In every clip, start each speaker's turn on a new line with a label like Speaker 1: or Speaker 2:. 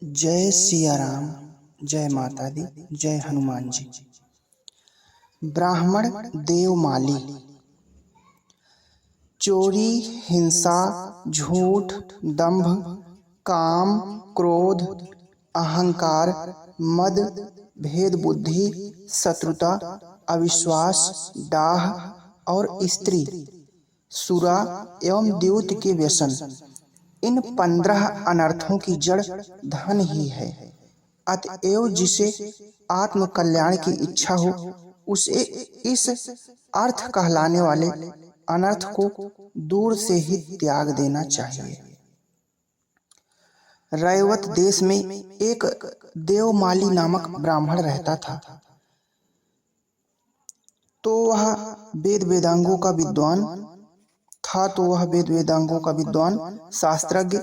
Speaker 1: जय सिया राम, जय माता दी, जय हनुमान जी। ब्राह्मण देवमाली। चोरी, हिंसा, झूठ, दंभ, काम, क्रोध, अहंकार, मद, भेद बुद्धि, शत्रुता, अविश्वास, डाह और स्त्री, सुरा एवं द्यूत के व्यसन, इन 15 अनर्थों की जड़ धन ही है। अतएव जिसे आत्म कल्याण की इच्छा हो उसे इस अर्थ कहलाने वाले अनर्थ को दूर से ही त्याग देना चाहिए। रैवत देश में एक देवमाली नामक ब्राह्मण रहता था। तो वह वेद वेदांगों का विद्वान, शास्त्रज्ञ,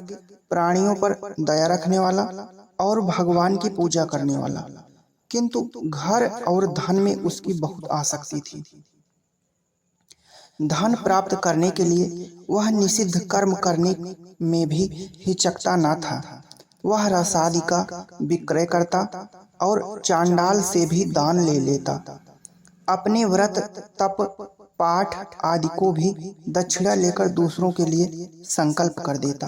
Speaker 1: प्राणियों पर दया रखने वाला और भगवान की पूजा करने वाला, किंतु घर और धन में उसकी बहुत आसक्ति थी। धन प्राप्त करने के लिए वह निषिद्ध कर्म करने में भी हिचकता न था। वह रसादि का विक्रय करता और चांडाल से भी दान ले लेता। अपने व्रत, तप, पाठ आदि को भी दक्षिणा लेकर दूसरों के लिए संकल्प कर देता।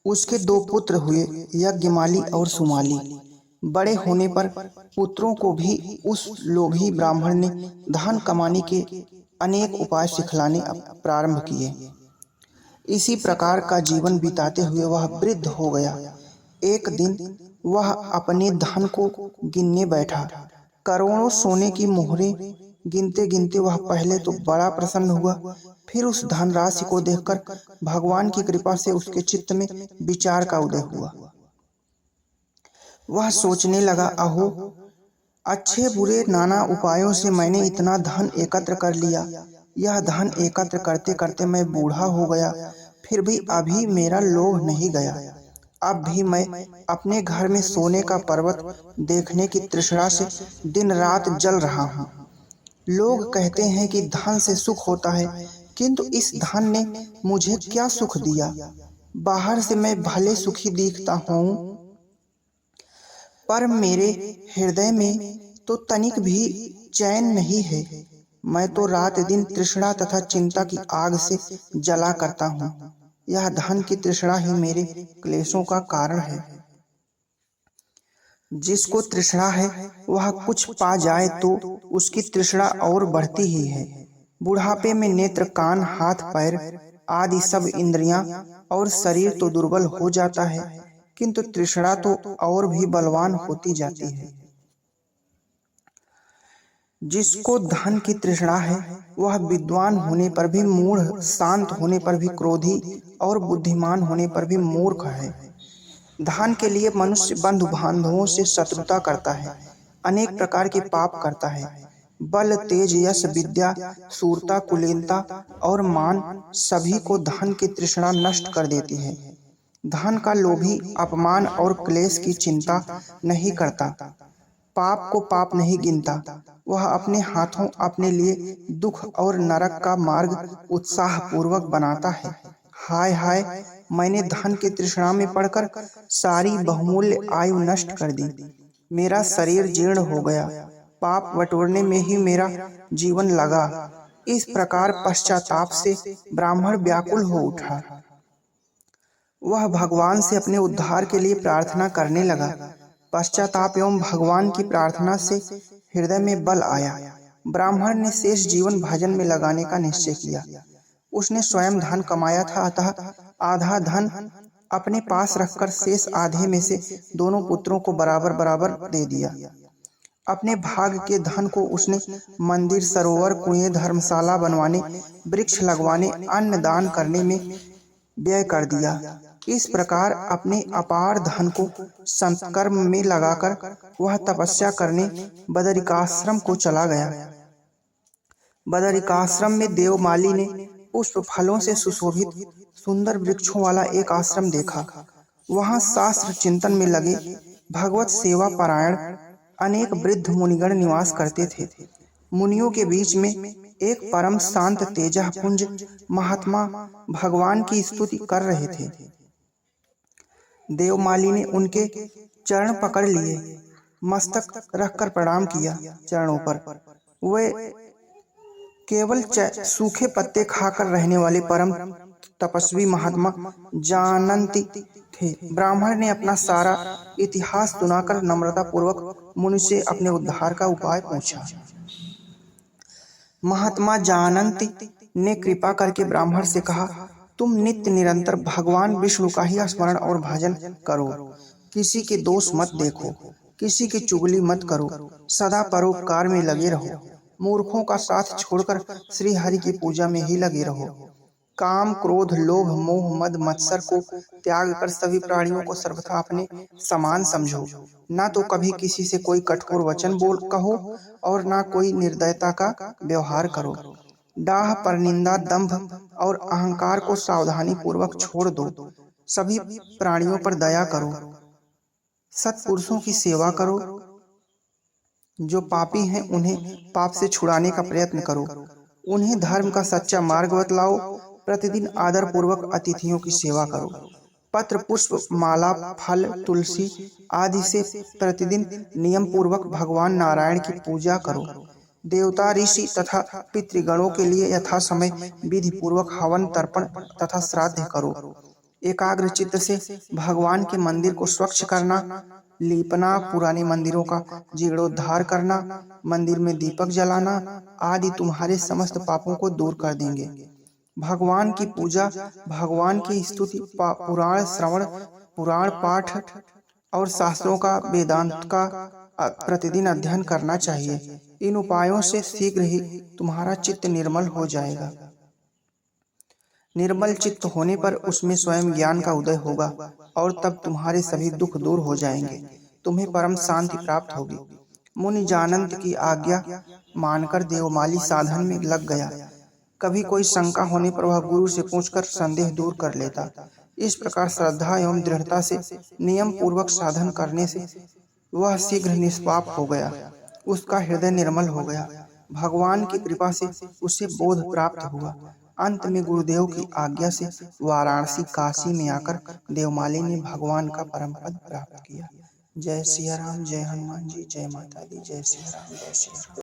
Speaker 1: उसके 2 पुत्र हुए, यज्ञमाली और सुमाली। बड़े होने पर पुत्रों को भी उस लोभी ब्राह्मण ने धन कमाने के अनेक उपाय सिखलाने प्रारंभ किए। इसी प्रकार का जीवन बिताते हुए वह वृद्ध हो गया। एक दिन वह अपने धन को गिनने बैठा। करोड़ों सोने की मोहरें गिनते गिनते वह पहले तो बड़ा प्रसन्न हुआ, फिर उस धनराशि को देखकर भगवान की कृपा से उसके चित्त में विचार का उदय हुआ। वह सोचने लगा, अहो, अच्छे बुरे नाना उपायों से मैंने इतना धन एकत्र कर लिया। यह धन एकत्र करते करते मैं बूढ़ा हो गया, फिर भी अभी मेरा लोभ नहीं गया। अब भी मैं अपने घर में सोने का पर्वत देखने की तृष्णा से दिन रात जल रहा हूँ। लोग कहते हैं कि धन से सुख होता है, किंतु इस धन ने मुझे क्या सुख दिया। बाहर से मैं भले सुखी दिखता हूँ, पर मेरे हृदय में तो तनिक भी चैन नहीं है। मैं तो रात दिन तृष्णा तथा चिंता की आग से जला करता हूँ। यह धन की तृष्णा ही मेरे क्लेशों का कारण है। जिसको तृष्णा है वह कुछ पा जाए तो उसकी तृष्णा और बढ़ती ही है। बुढ़ापे में नेत्र, कान, हाथ, पैर आदि सब इंद्रियां और शरीर तो दुर्बल हो जाता है, किंतु तृष्णा तो और भी बलवान होती जाती है। जिसको धन की तृष्णा है वह विद्वान होने पर भी मूढ़, शांत होने पर भी क्रोधी और बुद्धिमान होने पर भी मूर्ख है। धन के लिए मनुष्य बंधु बांधवों से शत्रुता करता है, अनेक प्रकार के पाप करता है। बल, तेज, यश, विद्या, शूरता, कुलीनता और मान सभी को धन की तृष्णा नष्ट कर देती है। धन का लोभी अपमान और क्लेश की चिंता नहीं करता, पाप को पाप नहीं गिनता। वह अपने हाथों अपने लिए दुख और नरक का मार्ग उत्साह पूर्वक बनाता है। हाय हाय, मैंने धन की तृष्णा में पड़कर सारी बहुमूल्य आयु नष्ट कर दी। मेरा शरीर जीर्ण हो गया, पाप बटोरने में ही मेरा जीवन लगा। इस प्रकार पश्चाताप से ब्राह्मण व्याकुल हो उठा। वह भगवान से अपने उद्धार के लिए प्रार्थना करने लगा। पश्चाताप एवं भगवान की प्रार्थना से हृदय में बल आया। ब्राह्मण ने शेष जीवन भजन में लगाने का निश्चय किया। उसने स्वयं धन कमाया था, अतः आधा धन अपने पास रखकर शेष आधे में से दोनों पुत्रों को बराबर बराबर दे दिया। अपने भाग के धन को उसने मंदिर, सरोवर, कुएं, धर्मशाला बनवाने, वृक्ष लगवाने, अन्न दान करने में व्यय कर दिया। इस प्रकार अपने अपार धन को संतकर्म में लगाकर वह तपस्या करने बदरिकाश्रम को चला गया। बदरिकाश्रम में देवमाली ने पुष्प फलों से सुशोभित सुंदर वृक्षों वाला एक आश्रम देखा। वहां शास्त्र चिंतन में लगे भगवत सेवा परायण अनेक वृद्ध मुनिगण निवास करते थे। मुनियों के बीच में एक परम शांत तेजःपुंज महात्मा भगवान की स्तुति कर रहे थे। देवमाली ने उनके चरण पकड़ लिए, मस्तक रखकर प्रणाम किया। चरणों पर वे केवल सूखे पत्ते खाकर रहने वाले परम तपस्वी महात्मा जानंती थे। ब्राह्मण ने अपना सारा इतिहास सुनाकर नम्रता पूर्वक मुनि से अपने उद्धार का उपाय पूछा। महात्मा जानंती ने कृपा करके ब्राह्मण से कहा, तुम नित्य निरंतर भगवान विष्णु का ही स्मरण और भजन करो। किसी के दोष मत देखो, किसी की चुगली मत करो, सदा परोपकार में लगे रहो। मूर्खों का साथ छोड़कर श्री हरि की पूजा में ही लगे रहो। काम, क्रोध, लोभ, मोह, मद, मत्सर को त्याग कर सभी प्राणियों को सर्वथा अपने समान समझो। ना तो कभी किसी से कोई कठोर वचन बोल कहो और ना कोई निर्दयता का व्यवहार करो। डाह, परनिंदा, दंभ और अहंकार को सावधानी पूर्वक छोड़ दो। सभी प्राणियों पर दया करो। सत्पुरुषों की सेवा करो। जो पापी हैं उन्हें पाप से छुड़ाने का प्रयत्न करो। उन्हें धर्म का सच्चा मार्ग बतलाओ। प्रतिदिन आदर पूर्वक अतिथियों की सेवा करो। पत्र, पुष्प, माला, फल, तुलसी आदि से प्रतिदिन नियम पूर्वक भगवान नारायण की पूजा करो। देवता, ऋषि तथा पितृगणों के लिए यथा समय विधि पूर्वक हवन, तर्पण तथा श्राद्ध करो। एकाग्र चित्त से भगवान के मंदिर को स्वच्छ करना, लीपना, पुराने मंदिरों का जीर्णोद्धार करना, मंदिर में दीपक जलाना आदि तुम्हारे समस्त पापों को दूर कर देंगे। भगवान की पूजा, भगवान की स्तुति, पुराण श्रवण, पुराण पाठ और शास्त्रों का, वेदांत का प्रतिदिन अध्ययन करना चाहिए। इन उपायों से शीघ्र ही तुम्हारा चित्त निर्मल हो जाएगा। निर्मल चित्त होने पर उसमें स्वयं ज्ञान का उदय होगा और तब तुम्हारे सभी दुख दूर हो जाएंगे। तुम्हें परम शांति प्राप्त होगी। मुनि जानंत की आज्ञा मानकर देवमाली साधन में लग गया। कभी कोई शंका होने पर वह गुरु से पूछकर संदेह दूर कर लेता। इस प्रकार श्रद्धा एवं दृढ़ता से नियम पूर्वक साधन करने से वह शीघ्र निष्पाप हो गया। उसका हृदय निर्मल हो गया। भगवान की कृपा से उसे बोध प्राप्त हुआ। अंत में गुरुदेव की आज्ञा से वाराणसी, काशी में आकर देवमाली ने भगवान का परम पद प्राप्त किया। जय सिया राम, जय हनुमान जी, जय माता दी, जय सिया राम, जय सिया राम।